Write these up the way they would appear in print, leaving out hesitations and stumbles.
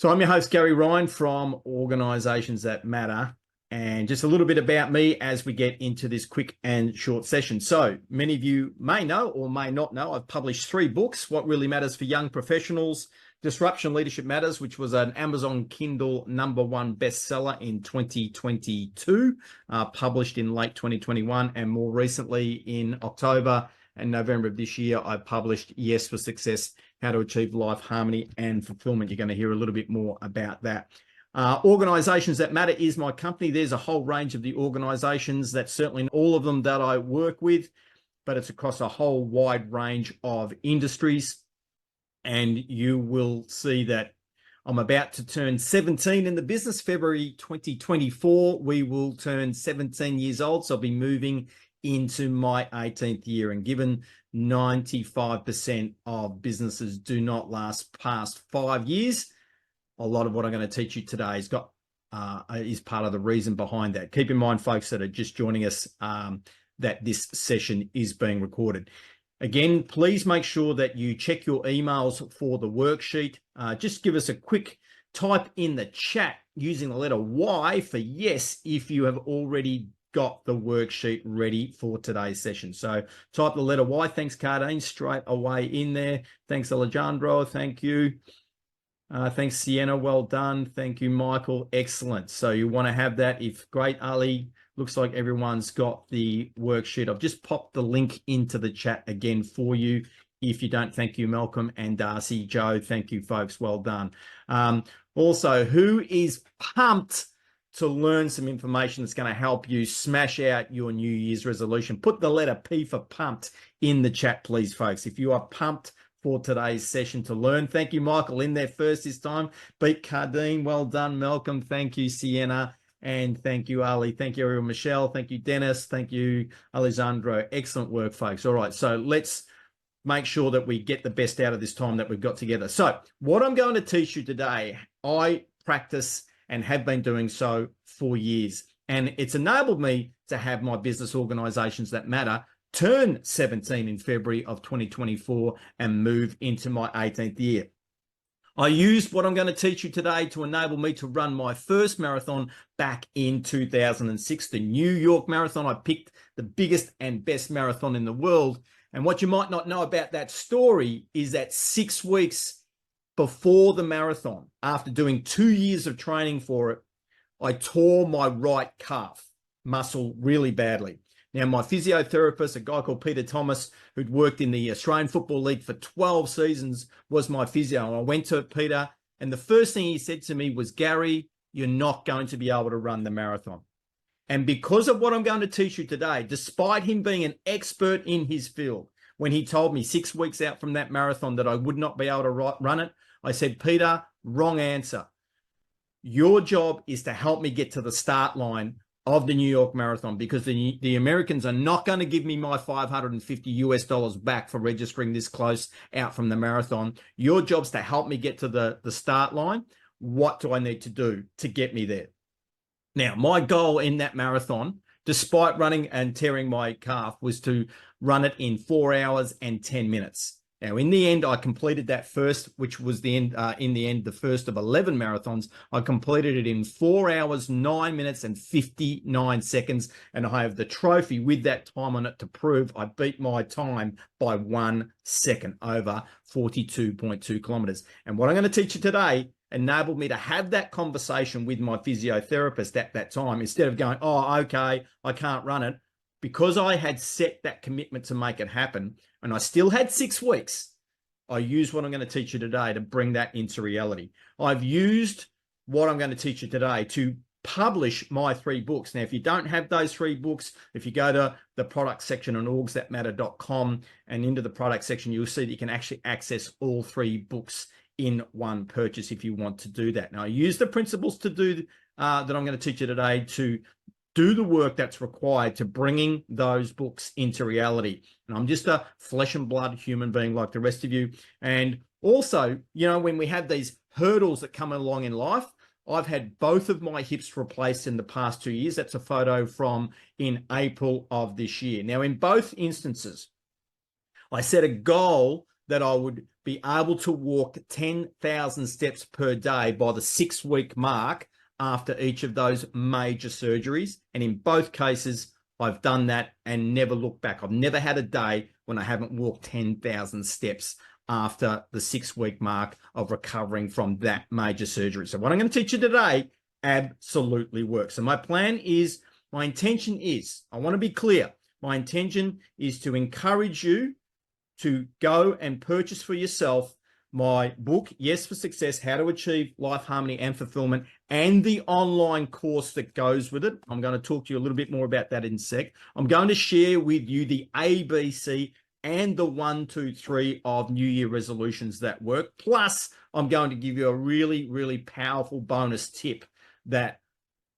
So I'm your host, Gary Ryan from Organisations That Matter, and just a little bit about me as we get into this quick and short session. So many of you may know or may not know, I've published 3 books, What Really Matters for Young Professionals, Disruption Leadership Matters, which was an Amazon Kindle #1 bestseller in 2022, published in late 2021, and more recently in October and November of this year, I published Yes for Success, How to Achieve Life Harmony and Fulfillment. You're going to hear a little bit more about that. Organisations That Matter is my company. There's a whole range of the organisations. That's certainly all of them that I work with, but it's across a whole wide range of industries. And you will see that I'm about to turn 17 in the business. February 2024, we will turn 17 years old. So I'll be moving into my 18th year. And given 95% of businesses do not last past 5 years, a lot of what I'm going to teach you today is part of the reason behind that. Keep in mind, folks that are just joining us, that this session is being recorded. Again, please make sure that you check your emails for the worksheet. Just give us a quick type in the chat using the letter Y for yes if you have already got the worksheet ready for today's session. So type the letter Y. Thanks, Cardine, straight away in there. Thanks, Alejandro. Thank you. Thanks, Sienna. Well done. Thank you, Michael. Excellent. So you want to have that. If great, Ali. Looks like everyone's got the worksheet. I've just popped the link into the chat again for you. If you don't, thank you, Malcolm and Darcy. Joe, thank you, folks. Well done. Also, who is pumped to learn some information that's going to help you smash out your New Year's resolution? Put the letter P for pumped in the chat, please, folks. If you are pumped for today's session to learn. Thank you, Michael, in there first this time. Beat Cardine. Well done, Malcolm. Thank you, Sienna. And thank you, Ali. Thank you, everyone. Michelle. Thank you, Dennis. Thank you, Alessandro. Excellent work, folks. All right, so let's make sure that we get the best out of this time that we've got together. So what I'm going to teach you today, I practice and have been doing so for years. And it's enabled me to have my business Organisations That Matter turn 17 in February of 2024 and move into my 18th year. I used what I'm going to teach you today to enable me to run my first marathon back in 2006, the New York Marathon. I picked the biggest and best marathon in the world. And what you might not know about that story is that 6 weeks before the marathon, after doing 2 years of training for it, I tore my right calf muscle really badly. Now, my physiotherapist, a guy called Peter Thomas, who'd worked in the Australian Football League for 12 seasons, was my physio. And I went to Peter, and the first thing he said to me was, Gary, you're not going to be able to run the marathon. And because of what I'm going to teach you today, despite him being an expert in his field, when he told me 6 weeks out from that marathon that I would not be able to run it, I said, Peter, wrong answer. Your job is to help me get to the start line of the New York Marathon, because the Americans are not going to give me my $550 back for registering this close out from the marathon. Your job's to help me get to the start line. What do I need to do to get me there? Now, my goal in that marathon, despite running and tearing my calf, was to run it in 4 hours and 10 minutes. Now, in the end, I completed that first, which was the first of 11 marathons. I completed it in 4 hours, 9 minutes, and 59 seconds. And I have the trophy with that time on it to prove I beat my time by 1 second over 42.2 kilometers. And what I'm going to teach you today enabled me to have that conversation with my physiotherapist at that time, instead of going, oh, okay, I can't run it. Because I had set that commitment to make it happen, and I still had 6 weeks, I used what I'm going to teach you today to bring that into reality. I've used what I'm going to teach you today to publish my 3 books. Now, if you don't have those 3 books, if you go to the product section on orgsthatmatter.com and into the product section, you'll see that you can actually access all 3 books in one purchase if you want to do that. Now, I use the principles to do that I'm going to teach you today to do the work that's required to bringing those books into reality. And I'm just a flesh and blood human being like the rest of you. And also, you know, when we have these hurdles that come along in life, I've had both of my hips replaced in the past 2 years. That's a photo from in April of this year. Now, in both instances, I set a goal that I would be able to walk 10,000 steps per day by the 6-week mark after each of those major surgeries. And in both cases, I've done that and never looked back. I've never had a day when I haven't walked 10,000 steps after the 6-week mark of recovering from that major surgery. So what I'm going to teach you today absolutely works. So my intention is, I want to be clear, my intention is to encourage you to go and purchase for yourself my book, Yes for Success, How to Achieve Life Harmony and Fulfillment, and the online course that goes with it. I'm going to talk to you a little bit more about that in a sec. I'm going to share with you the ABC and the 1, 2, 3 of New Year resolutions that work. Plus, I'm going to give you a really, really powerful bonus tip that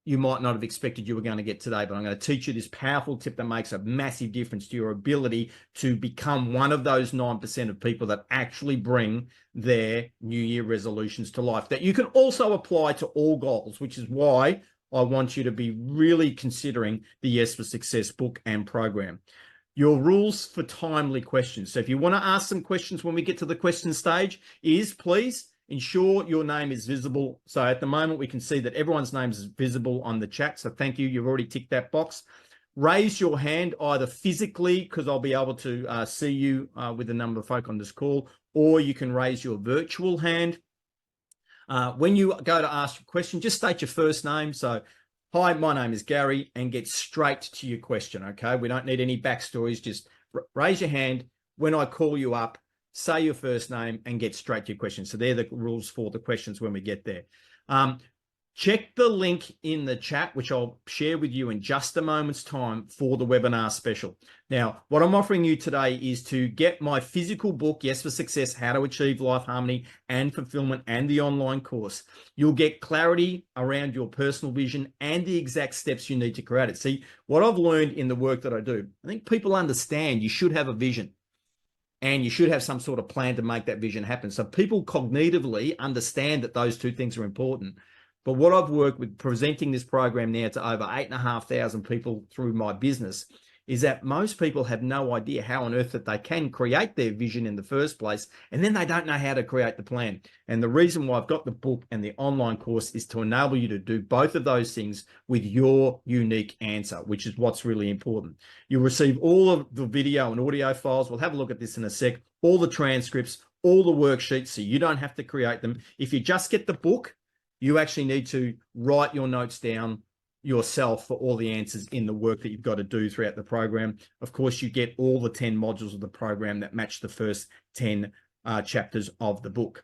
you might not have expected you were going to get today, but I'm going to teach you this powerful tip that makes a massive difference to your ability to become one of those 9% of people that actually bring their New Year resolutions to life, that you can also apply to all goals, which is why I want you to be really considering the Yes for Success book and program. Your rules for timely questions. So if you want to ask some questions when we get to the question stage is please ensure your name is visible. So at the moment, we can see that everyone's name is visible on the chat. So thank you. You've already ticked that box. Raise your hand either physically, because I'll be able to see you with the number of folk on this call, or you can raise your virtual hand. When you go to ask a question, just state your first name. So, hi, my name is Gary, and get straight to your question, okay? We don't need any backstories. Just raise your hand. When I call you up, say your first name and get straight to your question. So they're the rules for the questions when we get there. Check the link in the chat, which I'll share with you in just a moment's time for the webinar special. Now, what I'm offering you today is to get my physical book, Yes for Success, How to Achieve Life Harmony and Fulfillment, and the online course. You'll get clarity around your personal vision and the exact steps you need to create it. See, what I've learned in the work that I do, I think people understand you should have a vision. And you should have some sort of plan to make that vision happen. So people cognitively understand that those two things are important. But what I've worked with presenting this program now to over 8,500 people through my business is that most people have no idea how on earth that they can create their vision in the first place, and then they don't know how to create the plan. And the reason why I've got the book and the online course is to enable you to do both of those things with your unique answer, which is what's really important. You'll receive all of the video and audio files. We'll have a look at this in a sec, all the transcripts, all the worksheets, so you don't have to create them. If you just get the book, you actually need to write your notes down yourself for all the answers in the work that you've got to do throughout the program. Of course, you get all the 10 modules of the program that match the first 10 chapters of the book.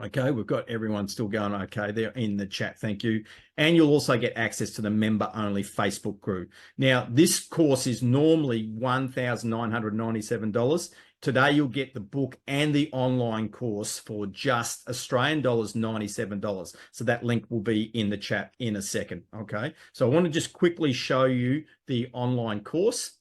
Okay, we've got everyone still going okay there in the chat. Thank you. And you'll also get access to the member-only Facebook group. Now, this course is normally $1,997. Today, you'll get the book and the online course for just Australian dollars, $97. So that link will be in the chat in a second, okay? So I want to just quickly show you the online course,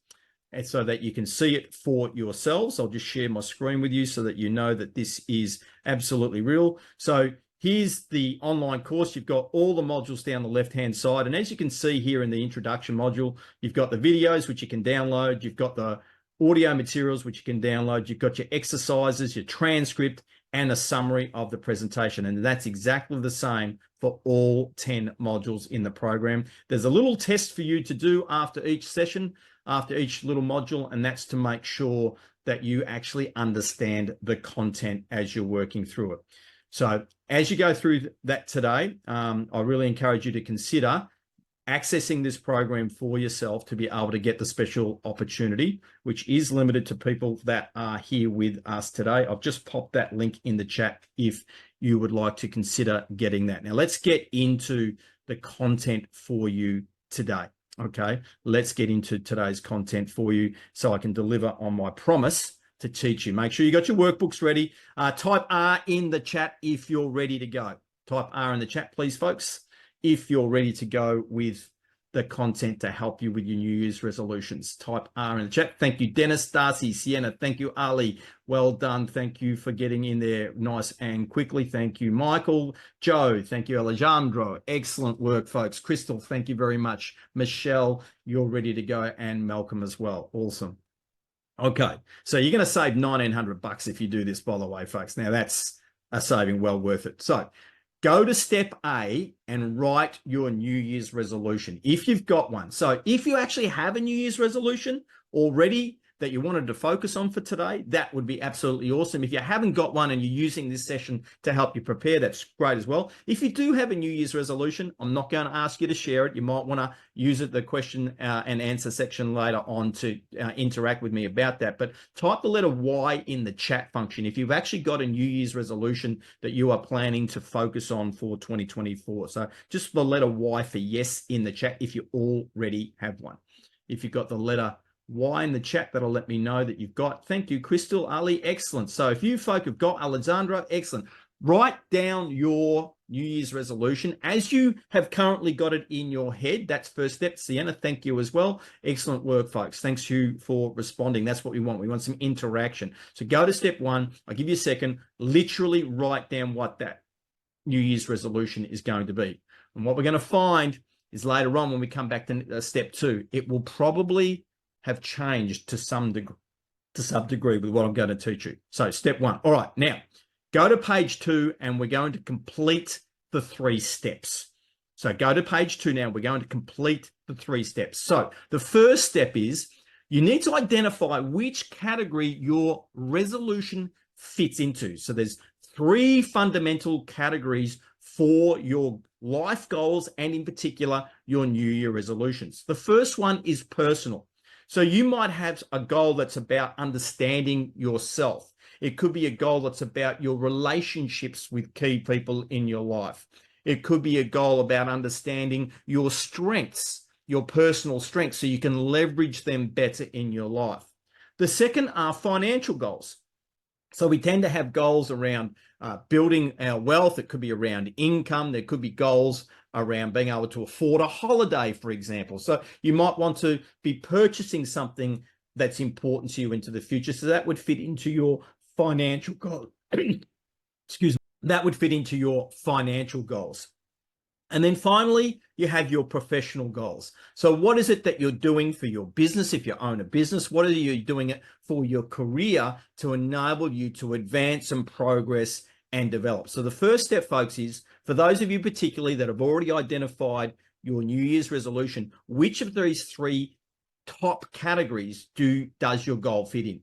and so that you can see it for yourselves. I'll just share my screen with you so that you know that this is absolutely real. So here's the online course. You've got all the modules down the left-hand side. And as you can see here in the introduction module, you've got the videos, which you can download. You've got the audio materials, which you can download. You've got your exercises, your transcript, and a summary of the presentation. And that's exactly the same for all 10 modules in the program. There's a little test for you to do after each session, after each little module, and that's to make sure that you actually understand the content as you're working through it. So as you go through that today, I really encourage you to consider accessing this program for yourself to be able to get the special opportunity, which is limited to people that are here with us today. I've just popped that link in the chat if you would like to consider getting that. Now let's get into the content for you today. Okay, let's get into today's content for you so I can deliver on my promise to teach you. Make sure you got your workbooks ready. Type R in the chat if you're ready to go. Type R in the chat, please, folks, if you're ready to go with the content to help you with your New Year's resolutions. Type R in the chat. Thank you, Dennis, Darcy, Sienna. Thank you, Ali. Well done. Thank you for getting in there nice and quickly. Thank you, Michael. Joe, thank you, Alejandro. Excellent work, folks. Crystal, thank you very much. Michelle, you're ready to go, and Malcolm as well. Awesome. Okay, so you're going to save $1,900 if you do this, by the way, folks. Now that's a saving well worth it. So go to step A and write your New Year's resolution if you've got one. So if you actually have a New Year's resolution already that you wanted to focus on for today, that would be absolutely awesome. If you haven't got one and you're using this session to help you prepare, that's great as well. If you do have a New Year's resolution, I'm not going to ask you to share it. You might want to use it, the question and answer section later on, to interact with me about that. But type the letter Y in the chat function if you've actually got a New Year's resolution that you are planning to focus on for 2024. So just the letter Y for yes in the chat if you already have one. If you've got the letter Y in the chat, that'll let me know that you've got. Thank you, Crystal, Ali, excellent. So if you folk have got Alexandra, excellent. Write down your New Year's resolution as you have currently got it in your head. That's first step. Sienna, thank you as well. Excellent work, folks. Thanks you for responding. That's what we want. We want some interaction. So go to step one. I'll give you a second. Literally write down what that New Year's resolution is going to be. And what we're going to find is later on when we come back to step two, it will probably have changed to some degree with what I'm going to teach you. So step one. All right, now go to page 2 and we're going to complete the 3 steps. So go to page 2 now. We're going to complete the 3 steps. So the first step is you need to identify which category your resolution fits into. So there's 3 fundamental categories for your life goals and in particular your New Year resolutions. The first one is personal. So you might have a goal that's about understanding yourself. It could be a goal that's about your relationships with key people in your life. It could be a goal about understanding your strengths, your personal strengths, so you can leverage them better in your life. The second are financial goals. So we tend to have goals around building our wealth. It could be around income. There could be goals around being able to afford a holiday, for example. So you might want to be purchasing something that's important to you into the future. So that would fit into your financial goal. Excuse me. That would fit into your financial goals. And then finally, you have your professional goals. So what is it that you're doing for your business? If you own a business, what are you doing it for your career to enable you to advance and progress and develop? So the first step, folks, is for those of you particularly that have already identified your New Year's resolution, which of these 3 top categories does your goal fit in?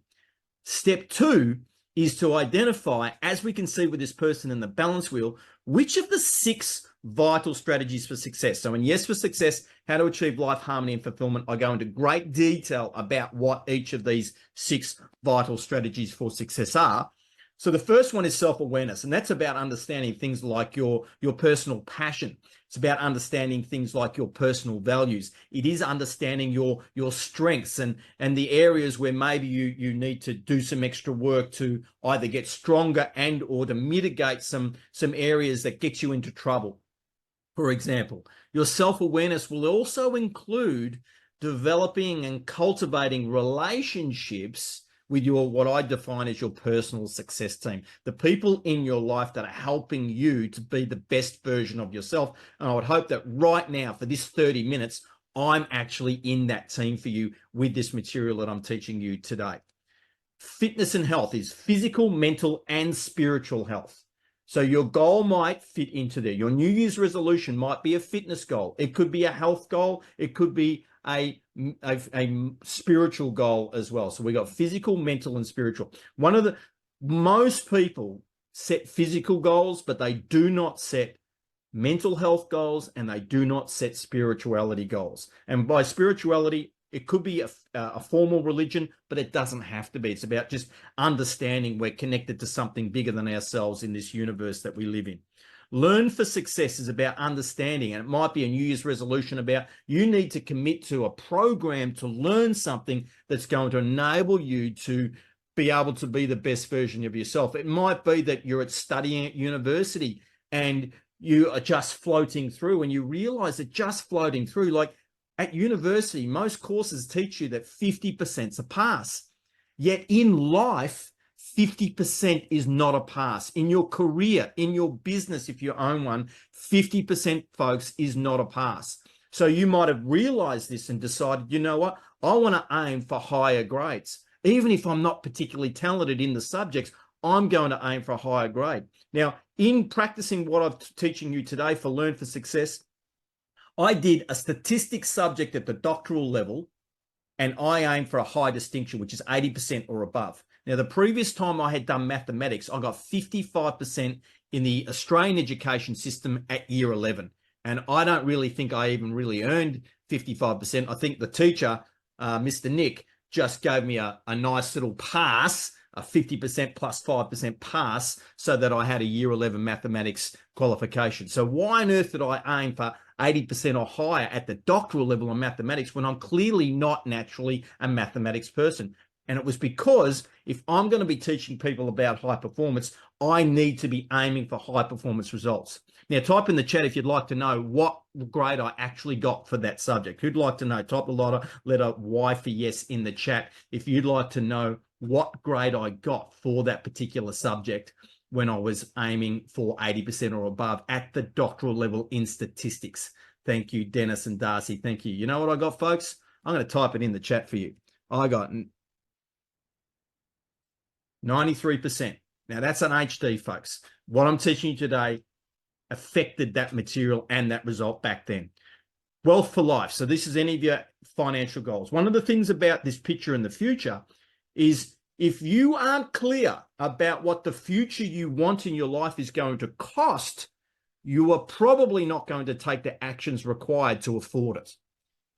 Step 2 is to identify, as we can see with this person in the balance wheel, which of the 6 vital strategies for success. So in Yes for Success, How to Achieve Life Harmony and Fulfillment, I go into great detail about what each of these 6 vital strategies for success are. So the first one is self-awareness, and that's about understanding things like your personal passion. It's about understanding things like your personal values. It is understanding your strengths and the areas where maybe you need to do some extra work to either get stronger and or to mitigate some areas that get you into trouble. For example, your self-awareness will also include developing and cultivating relationships with your, what I define as your personal success team, the people in your life that are helping you to be the best version of yourself. And I would hope that right now for this 30 minutes, I'm actually in that team for you with this material that I'm teaching you today. Fitness and health is physical, mental, and spiritual health. So your goal might fit into there. Your New Year's resolution might be a fitness goal. It could be a health goal. It could be a spiritual goal as well. So we got physical, mental, and spiritual. Most people set physical goals, but they do not set mental health goals and they do not set spirituality goals. And by spirituality, it could be a formal religion, but it doesn't have to be. It's about just understanding we're connected to something bigger than ourselves in this universe that we live in. Learn for Success is about understanding, and it might be a New Year's resolution about you need to commit to a program to learn something that's going to enable you to be able to be the best version of yourself. It might be that you're studying at university and you are just floating through and you realize that just floating through, like at university, most courses teach you that 50% is a pass. Yet in life, 50% is not a pass. In your career, in your business, if you own one, 50%, folks, is not a pass. So you might have realized this and decided, you know what, I want to aim for higher grades. even if I'm not particularly talented in the subjects, I'm going to aim for a higher grade. Now, in practicing what I'm teaching you today for Learn for Success, I did a statistics subject at the doctoral level, and I aimed for a high distinction, which is 80% or above. Now, the previous time I had done mathematics, I got 55% in the Australian education system at year 11. And I don't really think I even really earned 55%. I think the teacher, Mr. Nick, just gave me a nice little pass, a 50% plus 5% pass, so that I had a year 11 mathematics qualification. So why on earth did I aim for 80% or higher at the doctoral level on mathematics when I'm clearly not naturally a mathematics person? And it was because if I'm going to be teaching people about high performance, I need to be aiming for high performance results. Now, type in the chat if you'd like to know what grade I actually got for that subject. Who'd like to know? Type the letter Y for yes in the chat if you'd like to know what grade I got for that particular subject when I was aiming for 80% or above at the doctoral level in statistics. Thank you, Dennis and Darcy. Thank you. You know what I got, folks? I'm going to type it in the chat for you. I got 93%. Now, that's an HD, folks. What I'm teaching you today affected that material and that result back then. Wealth for life. So this is any of your financial goals. One of the things about this picture in the future is if you aren't clear about what the future you want in your life is going to cost, you are probably not going to take the actions required to afford it.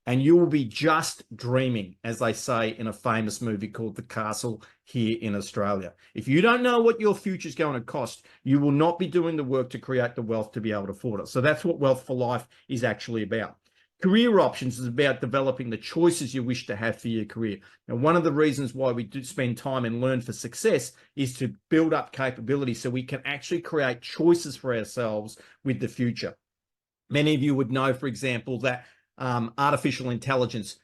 And you will be just dreaming, as they say in a famous movie called The Castle here in Australia. If you don't know what your future is going to cost, you will not be doing the work to create the wealth to be able to afford it. So that's what Wealth for Life is actually about. Career options is about developing the choices you wish to have for your career. Now, one of the reasons why we do spend time and Learn for Success is to build up capability so we can actually create choices for ourselves with the future. Many of you would know, for example, that artificial intelligence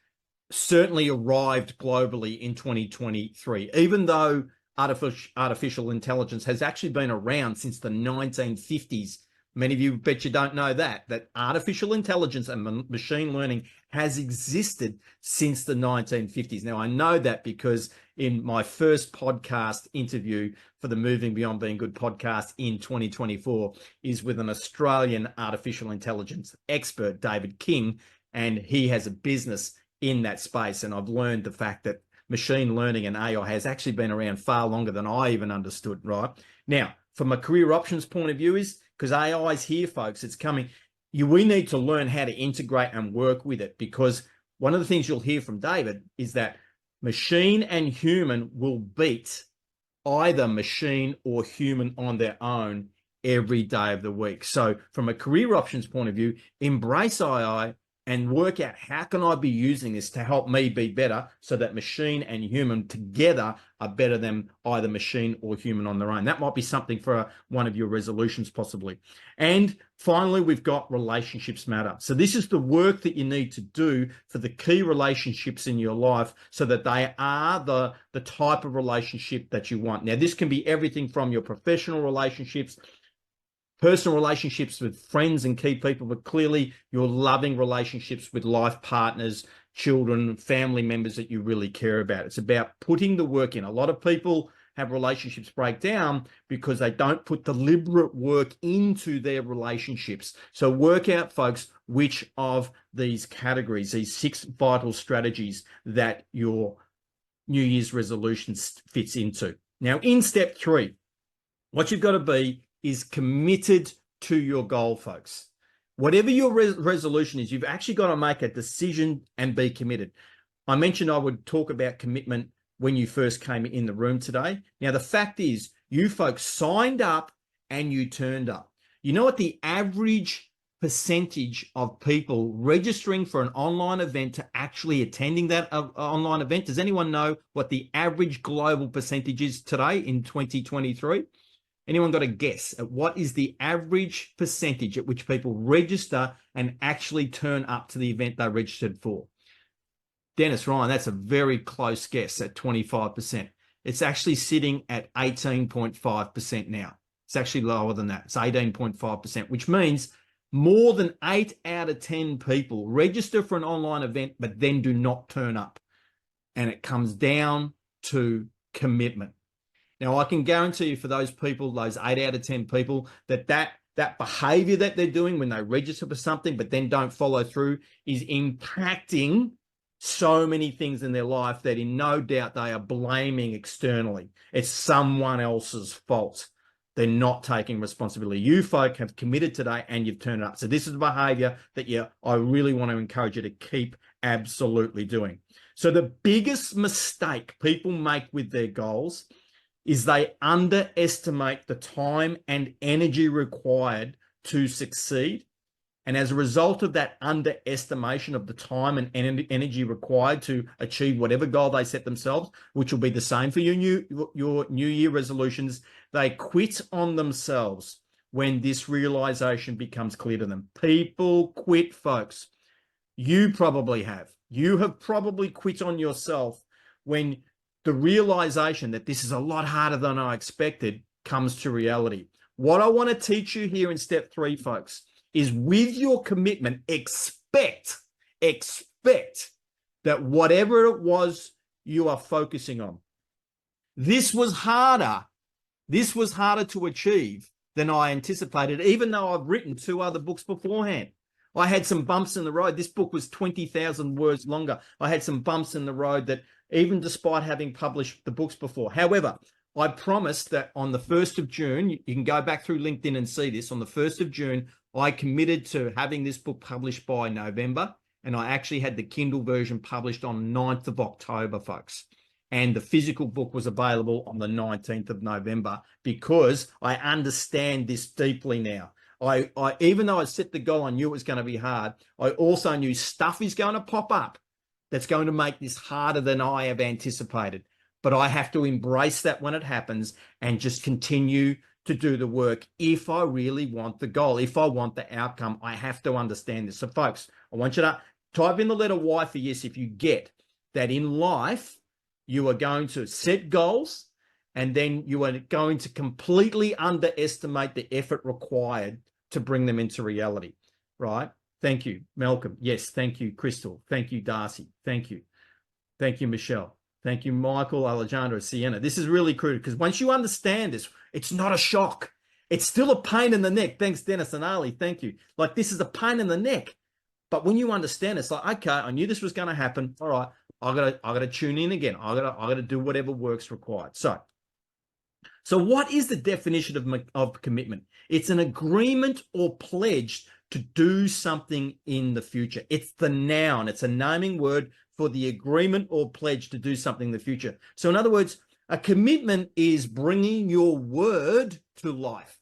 certainly arrived globally in 2023, even though artificial intelligence has actually been around since the 1950s. Many of you bet you don't know that artificial intelligence and machine learning has existed since the 1950s. Now, I know that because in my first podcast interview for the Moving Beyond Being Good podcast in 2024 is with an Australian artificial intelligence expert, David King, and he has a business in that space. And I've learned the fact that machine learning and AI has actually been around far longer than I even understood, right? Now, from a career options point of view is, because AI is here, folks, it's coming. We need to learn how to integrate and work with it, because one of the things you'll hear from David is that machine and human will beat either machine or human on their own every day of the week. So from a career options point of view, embrace AI and work out how can I be using this to help me be better so that machine and human together are better than either machine or human on their own. That might be something for one of your resolutions possibly. And finally, we've got relationships matter. So this is the work that you need to do for the key relationships in your life so that they are the type of relationship that you want. Now, this can be everything from your professional relationships, personal relationships with friends and key people, but clearly your loving relationships with life partners, children, family members that you really care about. It's about putting the work in. A lot of people have relationships break down because they don't put deliberate work into their relationships. So work out, folks, which of these categories, these 6 vital strategies that your New Year's resolution fits into. Now, in step 3, what you've got to be is committed to your goal, folks. Whatever your resolution is, you've actually got to make a decision and be committed. I mentioned I would talk about commitment when you first came in the room today. Now, the fact is, you folks signed up and you turned up. You know what the average percentage of people registering for an online event to actually attending that online event? Does anyone know what the average global percentage is today in 2023? Anyone got a guess at what is the average percentage at which people register and actually turn up to the event they registered for? Dennis, Ryan, that's a very close guess at 25%. It's actually sitting at 18.5% now. It's actually lower than that. It's 18.5%, which means more than 8 out of 10 people register for an online event, but then do not turn up. And it comes down to commitment. Now, I can guarantee you for those people, those 8 out of 10 people, that behavior that they're doing when they register for something but then don't follow through is impacting so many things in their life that in no doubt they are blaming externally. It's someone else's fault. They're not taking responsibility. You folk have committed today and you've turned it up. So this is a behavior that I really want to encourage you to keep absolutely doing. So the biggest mistake people make with their goals is they underestimate the time and energy required to succeed. And as a result of that underestimation of the time and energy required to achieve whatever goal they set themselves, which will be the same for your New Year resolutions, they quit on themselves when this realization becomes clear to them. People quit, folks. You probably have. You have probably quit on yourself when the realization that this is a lot harder than I expected comes to reality. What I want to teach you here in step 3, folks, is with your commitment, expect that whatever it was you are focusing on, this was harder to achieve than I anticipated, even though I've written 2 other books beforehand. I had some bumps in the road. This book was 20,000 words longer. I had some bumps in the road that even despite having published the books before. However, I promised that on the 1st of June, you can go back through LinkedIn and see this, on the 1st of June, I committed to having this book published by November, and I actually had the Kindle version published on 9th of October, folks. And the physical book was available on the 19th of November because I understand this deeply now. I even though I set the goal, I knew it was going to be hard. I also knew stuff is going to pop up that's going to make this harder than I have anticipated. But I have to embrace that when it happens and just continue to do the work. If I really want the goal, if I want the outcome, I have to understand this. So folks, I want you to type in the letter Y for yes if you get that in life, you are going to set goals and then you are going to completely underestimate the effort required to bring them into reality, right? Thank you, Malcolm. Yes, thank you, Crystal. Thank you, Darcy. Thank you. Thank you, Michelle. Thank you, Michael, Alejandro, Sienna. This is really crucial because once you understand this, it's not a shock. It's still a pain in the neck. Thanks, Dennis and Ali. Thank you. Like, this is a pain in the neck. But when you understand, it's like, okay, I knew this was going to happen. All right, I gotta tune in again. I gotta do whatever work's required. So what is the definition of commitment? It's an agreement or pledge to do something in the future. It's the noun. It's a naming word for the agreement or pledge to do something in the future. So in other words, a commitment is bringing your word to life.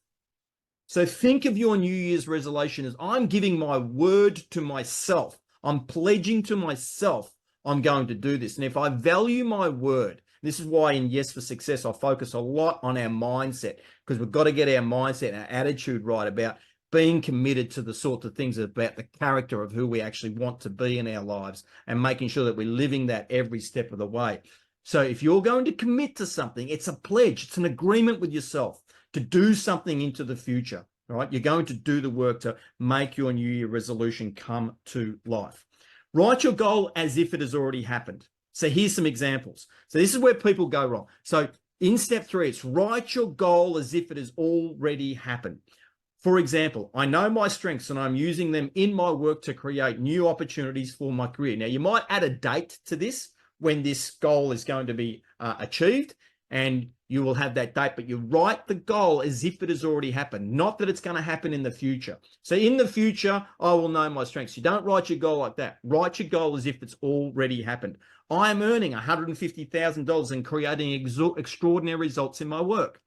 So think of your New Year's resolution as I'm giving my word to myself. I'm pledging to myself I'm going to do this. And if I value my word, this is why in Yes for Success, I focus a lot on our mindset, because we've got to get our mindset and our attitude right about being committed to the sort of things about the character of who we actually want to be in our lives and making sure that we're living that every step of the way. So if you're going to commit to something, it's a pledge. It's an agreement with yourself to do something into the future, right? You're going to do the work to make your New Year resolution come to life. Write your goal as if it has already happened. So here's some examples. So this is where people go wrong. So in step 3, it's write your goal as if it has already happened. For example, I know my strengths and I'm using them in my work to create new opportunities for my career. Now, you might add a date to this when this goal is going to be achieved, and you will have that date, but you write the goal as if it has already happened, not that it's going to happen in the future. So in the future, I will know my strengths. You don't write your goal like that. Write your goal as if it's already happened. I am earning $150,000 and creating extraordinary results in my work.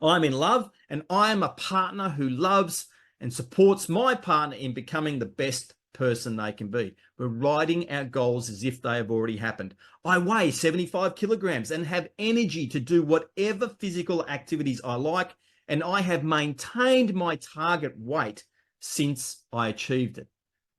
I'm in love and I am a partner who loves and supports my partner in becoming the best person they can be. We're writing our goals as if they have already happened. I weigh 75 kilograms and have energy to do whatever physical activities I like, and I have maintained my target weight since I achieved it.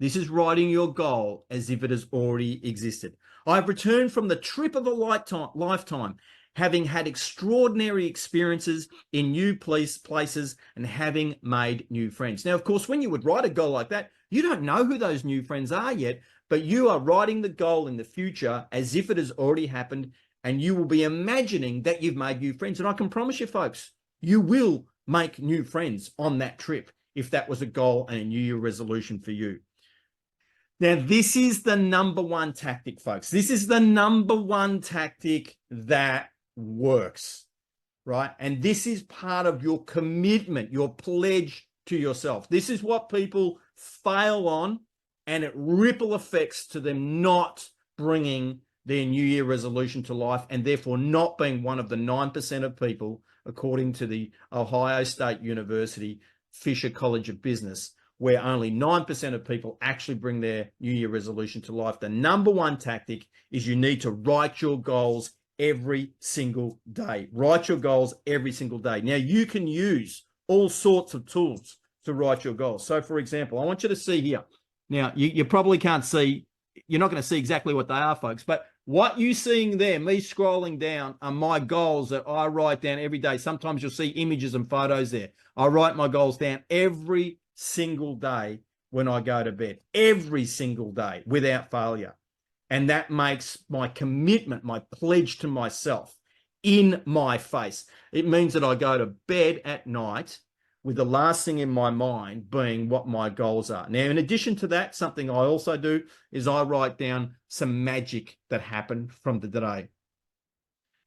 This is writing your goal as if it has already existed. I've returned from the trip of a lifetime, having had extraordinary experiences in new places and having made new friends. Now, of course, when you would write a goal like that, you don't know who those new friends are yet, but you are writing the goal in the future as if it has already happened, and you will be imagining that you've made new friends. And I can promise you, folks, you will make new friends on that trip if that was a goal and a New Year resolution for you. Now, this is the number one tactic, folks. This is the number one tactic that works, right? And this is part of your commitment, your pledge to yourself. This is what people fail on, and it ripple effects to them not bringing their New Year resolution to life, and therefore not being one of the 9% of people, according to the Ohio State University Fisher College of Business, where only 9% of people actually bring their New Year resolution to life. The number one tactic is you need to write your goals every single day. Write your goals every single day. Now, you can use all sorts of tools to write your goals. So, for example, I want you to see here. Now, you probably can't see, you're not going to see exactly what they are, folks, but what you're seeing there, me scrolling down, are my goals that I write down every day. Sometimes you'll see images and photos there. I write my goals down every single day when I go to bed, every single day without failure. And that makes my commitment, my pledge to myself in my face. It means that I go to bed at night with the last thing in my mind being what my goals are. Now, in addition to that, something I also do is I write down some magic that happened from the day.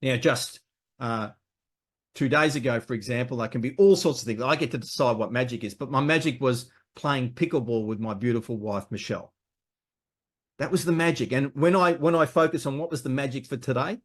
Now, just 2 days ago, for example, that can be all sorts of things. I get to decide what magic is, but my magic was playing pickleball with my beautiful wife, Michelle. That was the magic. And when I focus on what was the magic for today,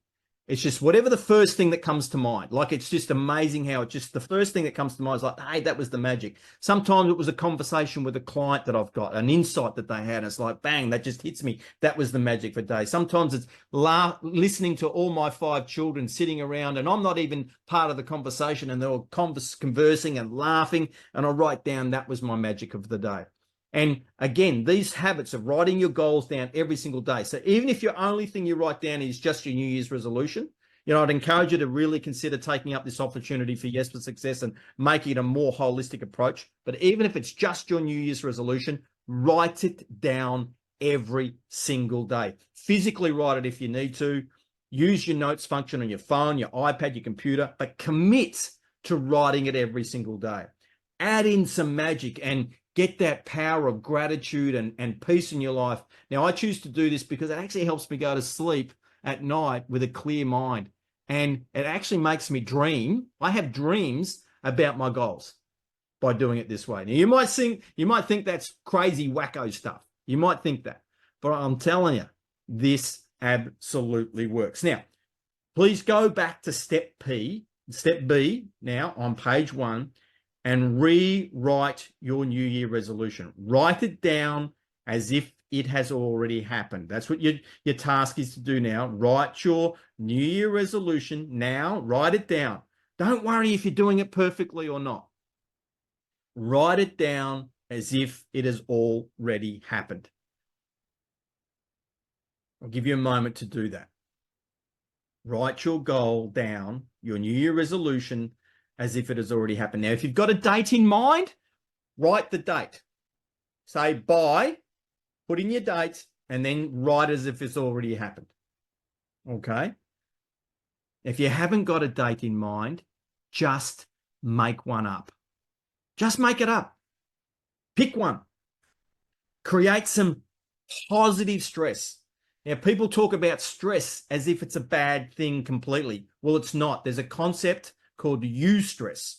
it's just whatever the first thing that comes to mind. Like, it's just amazing how it's just the first thing that comes to mind is like, hey, that was the magic. Sometimes it was a conversation with a client that I've got, an insight that they had. It's like, bang, that just hits me. That was the magic for today. Sometimes it's listening to all my 5 children sitting around and I'm not even part of the conversation and they're all conversing and laughing. And I write down that was my magic of the day. And again, these habits of writing your goals down every single day. So even if your only thing you write down is just your New Year's resolution, I'd encourage you to really consider taking up this opportunity for Yes for Success and making it a more holistic approach. But even if it's just your New Year's resolution, write it down every single day. Physically write it if you need to. Use your notes function on your phone, your iPad, your computer, but commit to writing it every single day. Add in some magic and get that power of gratitude and peace in your life. Now, I choose to do this because it actually helps me go to sleep at night with a clear mind. And it actually makes me dream. I have dreams about my goals by doing it this way. Now, you might think that's crazy, wacko stuff. You might think that. But I'm telling you, this absolutely works. Now, please go back to step B now on page 1. And rewrite your New Year resolution. Write it down as if it has already happened. That's what your task is to do now. Write your New Year resolution now. Write it down. Don't worry if you're doing it perfectly or not. Write it down as if it has already happened. I'll give you a moment to do that. Write your goal down, your New Year resolution, as if it has already happened. Now, if you've got a date in mind, write the date. Say bye, put in your date, and then write as if it's already happened. Okay? If you haven't got a date in mind, just make one up. Just make it up. Pick one. Create some positive stress. Now, people talk about stress as if it's a bad thing completely. Well, it's not. There's a concept called eustress.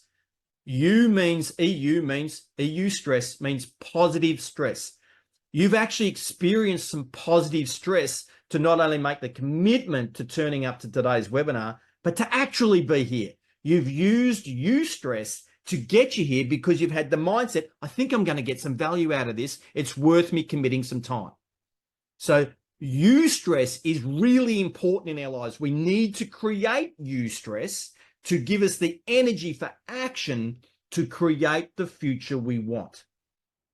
EU stress means positive stress. You've actually experienced some positive stress to not only make the commitment to turning up to today's webinar, but to actually be here. You've used eustress to get you here because you've had the mindset, I think I'm going to get some value out of this. It's worth me committing some time. So eustress is really important in our lives. We need to create eustress to give us the energy for action to create the future we want.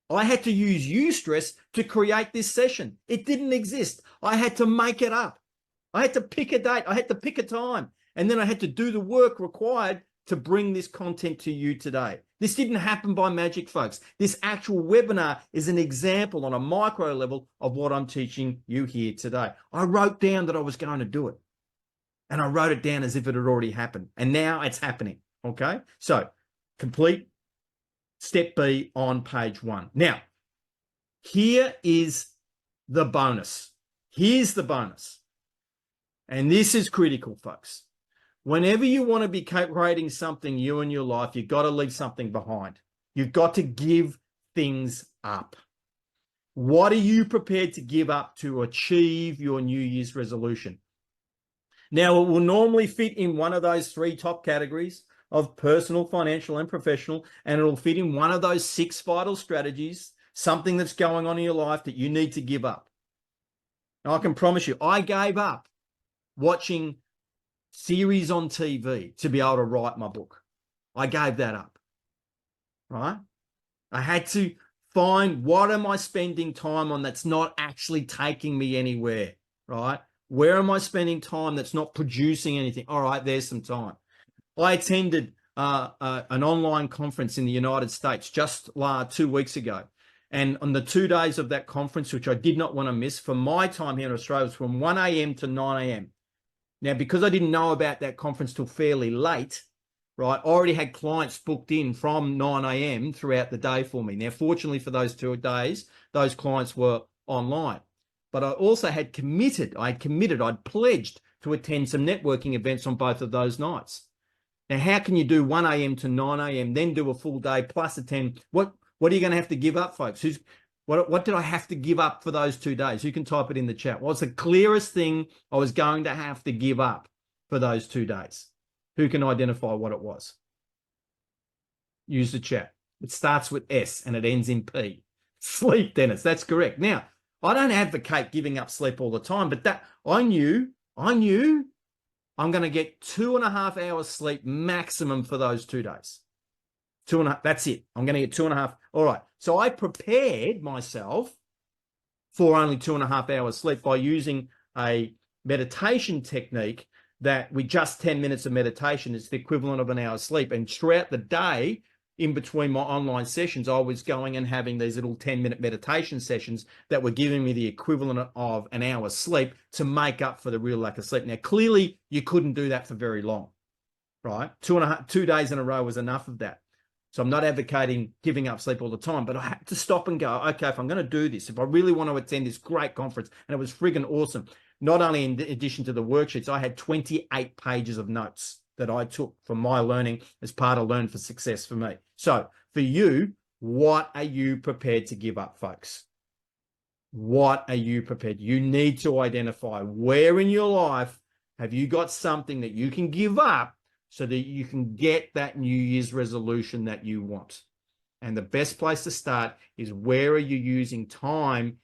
I had to use eustress to create this session. It didn't exist. I had to make it up. I had to pick a date. I had to pick a time. And then I had to do the work required to bring this content to you today. This didn't happen by magic, folks. This actual webinar is an example on a micro level of what I'm teaching you here today. I wrote down that I was going to do it. And I wrote it down as if it had already happened. And now it's happening. Okay. So complete step B on page 1. Now, here is the bonus. Here's the bonus. And this is critical, folks. Whenever you want to be creating something new in your life, you've got to leave something behind. You've got to give things up. What are you prepared to give up to achieve your New Year's resolution? Now, it will normally fit in one of those 3 top categories of personal, financial, and professional, and it'll fit in one of those 6 vital strategies, something that's going on in your life that you need to give up. Now, I can promise you, I gave up watching series on TV to be able to write my book. I gave that up, right? I had to find, what am I spending time on that's not actually taking me anywhere, right? Where am I spending time that's not producing anything? All right, there's some time. I attended an online conference in the United States just 2 weeks ago. And on the 2 days of that conference, which I did not want to miss, for my time here in Australia, it was from 1 a.m. to 9 a.m. Now, because I didn't know about that conference till fairly late, right, I already had clients booked in from 9 a.m. throughout the day for me. Now, fortunately for those 2 days, those clients were online. But I also had committed, I'd pledged to attend some networking events on both of those nights. Now, how can you do 1 a.m. to 9 a.m., then do a full day plus attend? What are you going to have to give up, folks? What did I have to give up for those 2 days? You can type it in the chat. What's the clearest thing I was going to have to give up for those 2 days? Who can identify what it was? Use the chat. It starts with S and it ends in P. Sleep, Dennis. That's correct. Now, I don't advocate giving up sleep all the time, but that I knew I'm going to get 2.5 hours sleep maximum for those 2 days. 2.5. That's it. I'm going to get 2.5. All right. So I prepared myself for only 2.5 hours sleep by using a meditation technique that with just 10 minutes of meditation is the equivalent of an hour's sleep. And throughout the day, in between my online sessions, I was going and having these little 10-minute meditation sessions that were giving me the equivalent of an hour's sleep to make up for the real lack of sleep. Now, clearly, you couldn't do that for very long, right? 2 days in a row was enough of that. So I'm not advocating giving up sleep all the time, but I had to stop and go, okay, if I'm going to do this, if I really want to attend this great conference, and it was friggin' awesome, not only in addition to the worksheets, I had 28 pages of notes that I took from my learning as part of Learn for Success for me. So for you, what are you prepared to give up, folks? What are you prepared? You need to identify where in your life have you got something that you can give up so that you can get that New Year's resolution that you want. And the best place to start is, where are you using time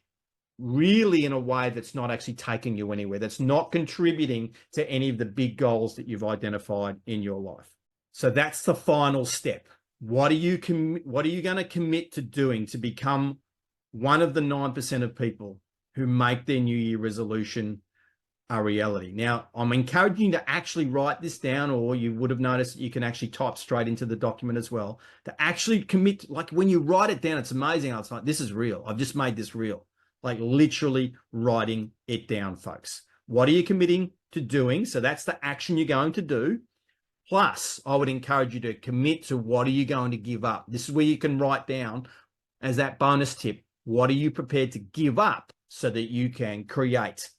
really in a way that's not actually taking you anywhere, that's not contributing to any of the big goals that you've identified in your life. So that's the final step. What are you going to commit to doing to become one of the 9% of people who make their New Year resolution a reality? Now, I'm encouraging you to actually write this down, or you would have noticed that you can actually type straight into the document as well, to actually commit. Like when you write it down, it's amazing. It's like, this is real. I've just made this real. Like literally writing it down, folks. What are you committing to doing? So that's the action you're going to do. Plus, I would encourage you to commit to, what are you going to give up? This is where you can write down as that bonus tip. What are you prepared to give up so that you can create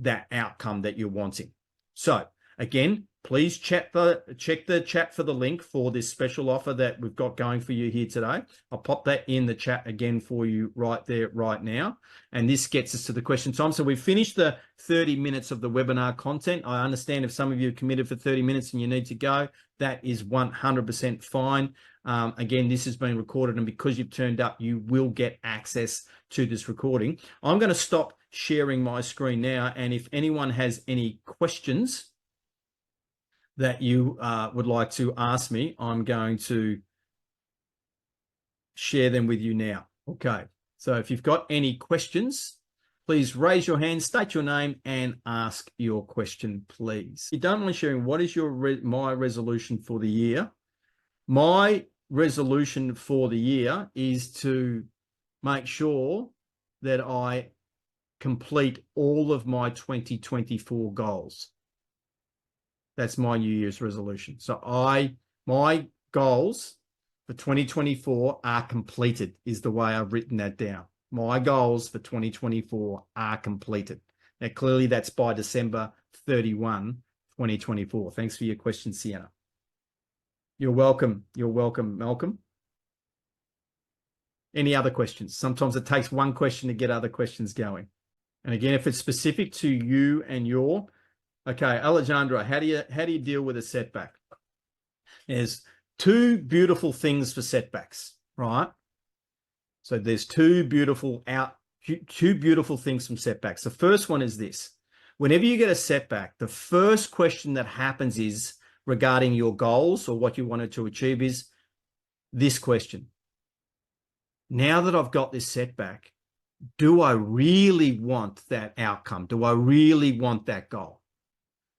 that outcome that you're wanting? So again, please check the chat for the link for this special offer that we've got going for you here today. I'll pop that in the chat again for you right there, right now. And this gets us to the question time. So we've finished the 30 minutes of the webinar content. I understand if some of you are committed for 30 minutes and you need to go, that is 100% fine. Again, this has been recorded, and because you've turned up, you will get access to this recording. I'm going to stop sharing my screen now. And if anyone has any questions that you would like to ask me, I'm going to share them with you now. Okay, so if you've got any questions, please raise your hand, state your name, and ask your question, please. If you don't mind sharing, what is my resolution for the year? My resolution for the year is to make sure that I complete all of my 2024 goals. That's my New Year's resolution. So my goals for 2024 are completed, is the way I've written that down. My goals for 2024 are completed. Now, clearly that's by December 31, 2024. Thanks for your question, Sienna. You're welcome. You're welcome, Malcolm. Any other questions? Sometimes it takes one question to get other questions going. And again, if it's specific to you and your, okay, Alejandro, how do you deal with a setback? There's two beautiful things for setbacks, right? So there's two beautiful things from setbacks. The first one is this. Whenever you get a setback, the first question that happens is regarding your goals or what you wanted to achieve is this question. Now that I've got this setback, do I really want that outcome? Do I really want that goal?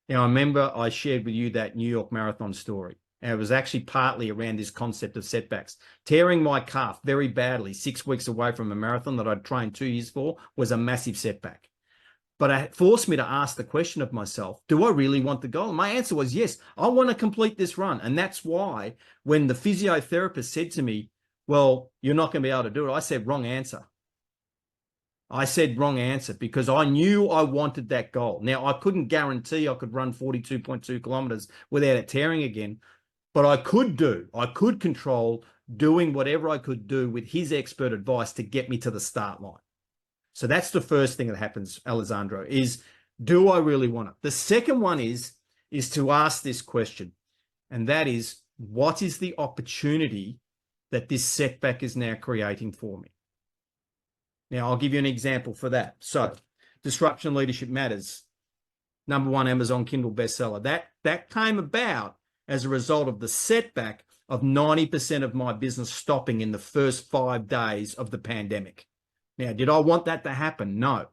Now, I remember I shared with you that New York Marathon story. And it was actually partly around this concept of setbacks. Tearing my calf very badly 6 weeks away from a marathon that I'd trained 2 years for was a massive setback. But it forced me to ask the question of myself, do I really want the goal? And my answer was yes, I want to complete this run. And that's why when the physiotherapist said to me, well, you're not going to be able to do it, I said, wrong answer. I said wrong answer because I knew I wanted that goal. Now, I couldn't guarantee I could run 42.2 kilometers without it tearing again, but I could control doing whatever I could do with his expert advice to get me to the start line. So that's the first thing that happens, Alessandro, is do I really want it? The second one is to ask this question, and that is, what is the opportunity that this setback is now creating for me? Now, I'll give you an example for that. So, Disruption Leadership Matters, #1 Amazon Kindle bestseller. That came about as a result of the setback of 90% of my business stopping in the first 5 days of the pandemic. Now, did I want that to happen? No.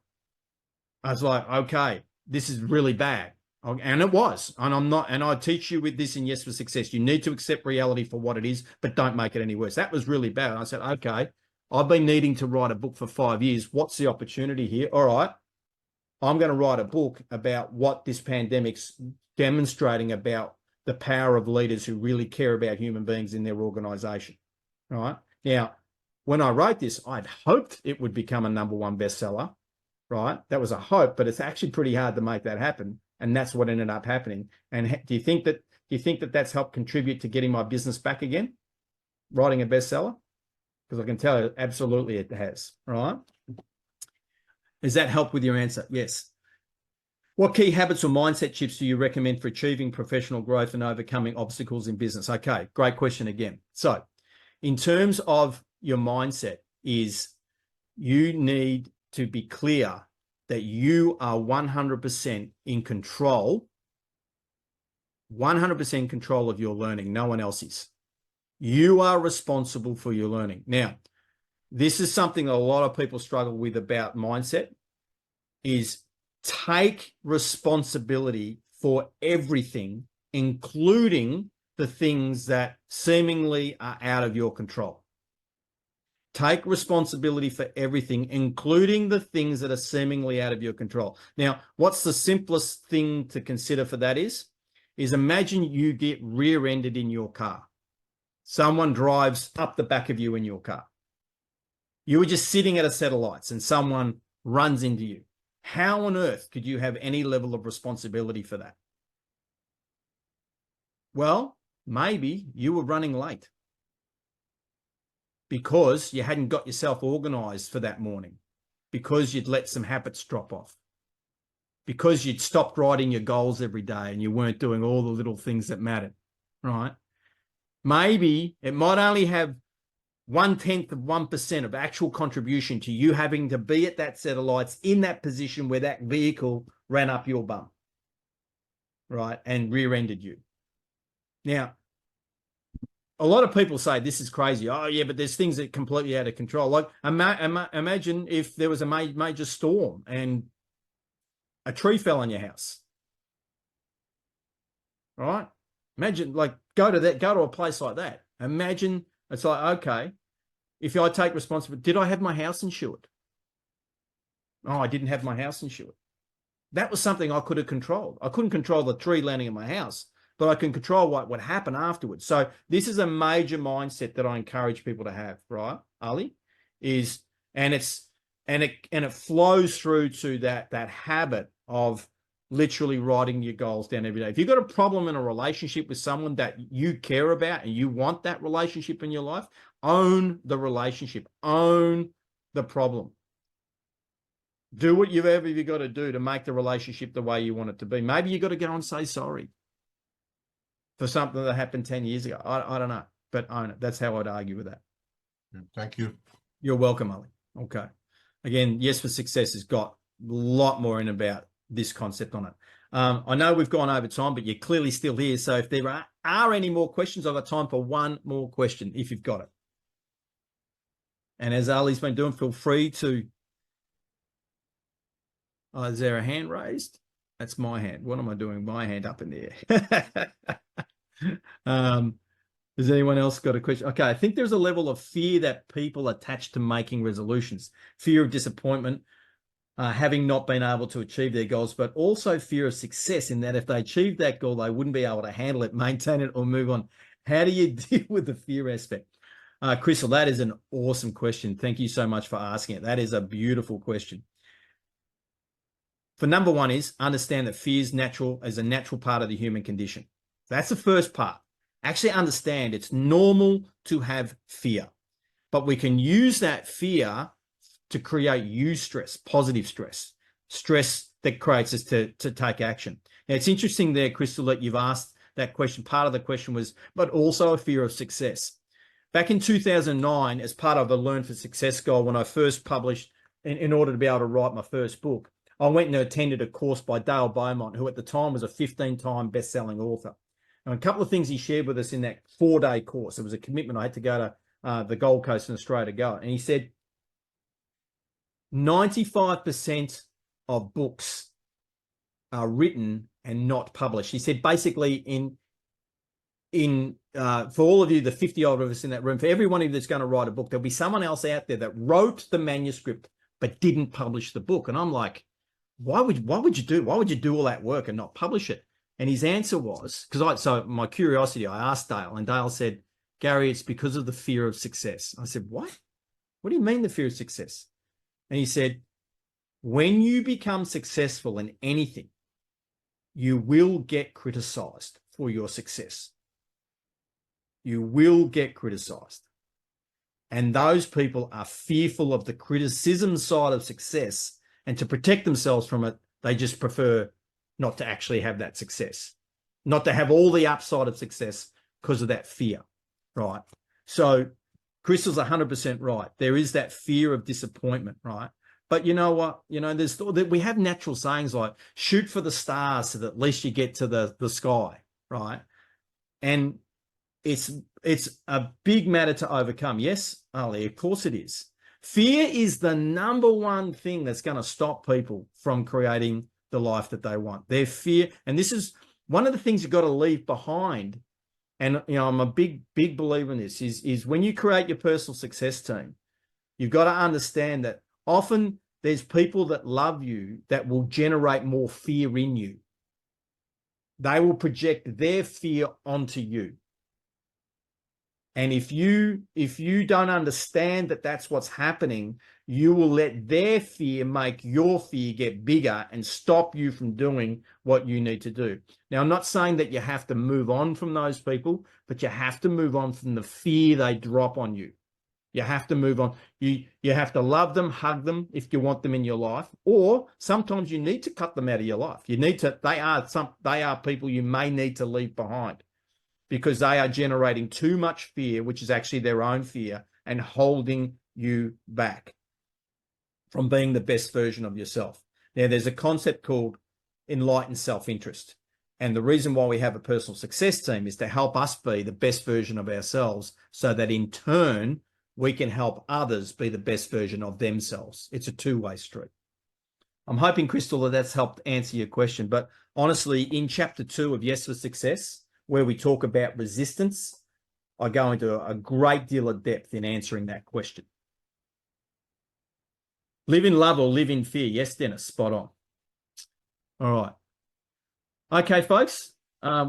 I was like, okay, this is really bad. And it was. And I teach you with this in Yes for Success. You need to accept reality for what it is, but don't make it any worse. That was really bad. And I said, okay, I've been needing to write a book for 5 years. What's the opportunity here? All right, I'm going to write a book about what this pandemic's demonstrating about the power of leaders who really care about human beings in their organization. All right. Now, when I wrote this, I'd hoped it would become a #1 bestseller, right? That was a hope, but it's actually pretty hard to make that happen. And that's what ended up happening. And do you think that that's helped contribute to getting my business back again? Writing a bestseller? Because I can tell you, absolutely it has, right? Does that help with your answer? Yes. What key habits or mindset shifts do you recommend for achieving professional growth and overcoming obstacles in business? Okay, great question again. So in terms of your mindset is you need to be clear that you are 100% in control, 100% control of your learning. No one else is. You are responsible for your learning. Now, this is something a lot of people struggle with about mindset is take responsibility for everything, including the things that seemingly are out of your control. Take responsibility for everything, including the things that are seemingly out of your control. Now, what's the simplest thing to consider for that is imagine you get rear-ended in your car. Someone drives up the back of you in your car. You were just sitting at a set of lights and someone runs into you. How on earth could you have any level of responsibility for that? Well, maybe you were running late because you hadn't got yourself organized for that morning, because you'd let some habits drop off, because you'd stopped writing your goals every day and you weren't doing all the little things that mattered, right? Maybe it might only have 0.1% of actual contribution to you having to be at that set of lights in that position where that vehicle ran up your bum, right, and rear-ended you. Now, a lot of people say this is crazy. Oh, yeah, but there's things that are completely out of control. Like imagine if there was a major storm and a tree fell on your house, right? Imagine, like, go to a place like that. Imagine it's like, okay, if I take responsibility, did I have my house insured? Oh, I didn't have my house insured. That was something I could have controlled. I couldn't control the tree landing in my house, but I can control what would happen afterwards. So this is a major mindset that I encourage people to have, right, Ali? And it flows through to that habit of literally writing your goals down every day. If you've got a problem in a relationship with someone that you care about and you want that relationship in your life, own the relationship, own the problem. Do whatever you've got to do to make the relationship the way you want it to be. Maybe you got to go and say sorry for something that happened 10 years ago. I don't know, but own it. That's how I'd argue with that. Thank you. You're welcome, Ali. Okay. Again, Yes for Success has got a lot more in about this concept on it. I know we've gone over time, but you're clearly still here. So if there are any more questions, I've got time for one more question if you've got it. And as Ali's been doing, feel free to... is there a hand raised? That's my hand. What am I doing? My hand up in the air. Has anyone else got a question? Okay, I think there's a level of fear that people attach to making resolutions. Fear of disappointment, having not been able to achieve their goals, but also fear of success in that if they achieve that goal, they wouldn't be able to handle it, maintain it, or move on. How do you deal with the fear aspect? Crystal, that is an awesome question. Thank you so much for asking it. That is a beautiful question. For number one is understand that fear is natural as a natural part of the human condition. That's the first part. Actually understand it's normal to have fear, but we can use that fear to create eustress, positive stress, stress that creates us to take action. Now, it's interesting there, Crystal, that you've asked that question. Part of the question was, but also a fear of success. Back in 2009, as part of the Learn for Success goal, when I first published, in order to be able to write my first book, I went and attended a course by Dale Beaumont, who at the time was a 15-time best-selling author. And a couple of things he shared with us in that 4-day course. It was a commitment. I had to go to the Gold Coast in Australia to go. And he said, 95% of books are written and not published. He said, basically, for all of you, the 50-odd of us in that room, for every one of you that's going to write a book, there'll be someone else out there that wrote the manuscript but didn't publish the book. And I'm like, why would you do all that work and not publish it? And his answer was, so my curiosity, I asked Dale, and Dale said, Gary, it's because of the fear of success. I said, what? What do you mean the fear of success? And he said, when you become successful in anything, you will get criticized for your success. You will get criticized. And those people are fearful of the criticism side of success. And to protect themselves from it, they just prefer not to actually have that success, not to have all the upside of success because of that fear, right? So Crystal's 100% right. There is that fear of disappointment, right? But you know what? You know, we have natural sayings like shoot for the stars so that at least you get to the sky, right? And it's a big matter to overcome. Yes, Ali, of course it is. Fear is the number one thing that's going to stop people from creating the life that they want. Their fear, and this is one of the things you've got to leave behind. And you know, I'm a big believer in this. Is when you create your personal success team, you've got to understand that often there's people that love you that will generate more fear in you. They will project their fear onto you. And if you don't understand that that's what's happening, you will let their fear make your fear get bigger and stop you from doing what you need to do. Now, I'm not saying that you have to move on from those people, but you have to move on from the fear they drop on you. You have to move on. You have to love them, hug them if you want them in your life, or sometimes you need to cut them out of your life. They are people you may need to leave behind, because they are generating too much fear, which is actually their own fear, and holding you back from being the best version of yourself. Now, there's a concept called enlightened self-interest. And the reason why we have a personal success team is to help us be the best version of ourselves so that in turn, we can help others be the best version of themselves. It's a two-way street. I'm hoping, Crystal, that that's helped answer your question. But honestly, in chapter 2 of Yes for Success, where we talk about resistance, I go into a great deal of depth in answering that question. Live in love or live in fear? Yes, Dennis, spot on. All right. Okay, folks,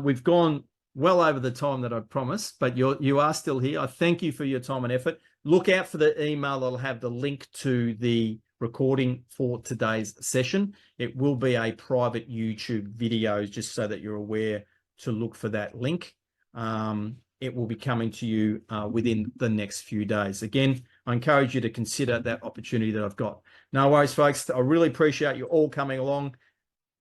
we've gone well over the time that I promised, but you are still here. I thank you for your time and effort. Look out for the email that'll have the link to the recording for today's session. It will be a private YouTube video, just so that you're aware to look for that link. It will be coming to you within the next few days. Again, I encourage you to consider that opportunity that I've got. No worries, folks. I really appreciate you all coming along.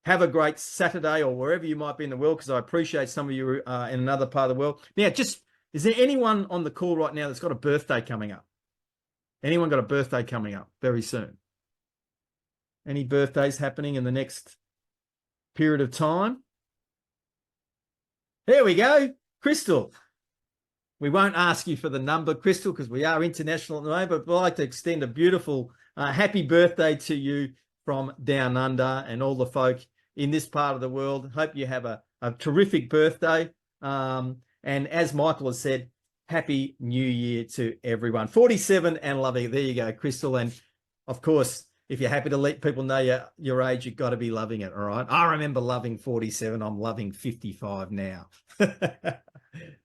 Have a great Saturday or wherever you might be in the world, because I appreciate some of you in another part of the world. Now, is there anyone on the call right now that's got a birthday coming up? Anyone got a birthday coming up very soon? Any birthdays happening in the next period of time? There we go. Crystal. We won't ask you for the number, Crystal, because we are international at the moment, but we'd like to extend a beautiful happy birthday to you from down under and all the folk in this part of the world. Hope you have a terrific birthday. And as Michael has said, Happy New Year to everyone. 47 and loving. There you go, Crystal. And of course, if you're happy to let people know your age, you've got to be loving it, all right? I remember loving 47. I'm loving 55 now.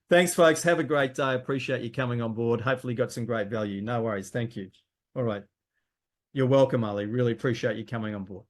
Thanks, folks. Have a great day. Appreciate you coming on board. Hopefully got some great value. No worries. Thank you. All right. You're welcome, Ali. Really appreciate you coming on board.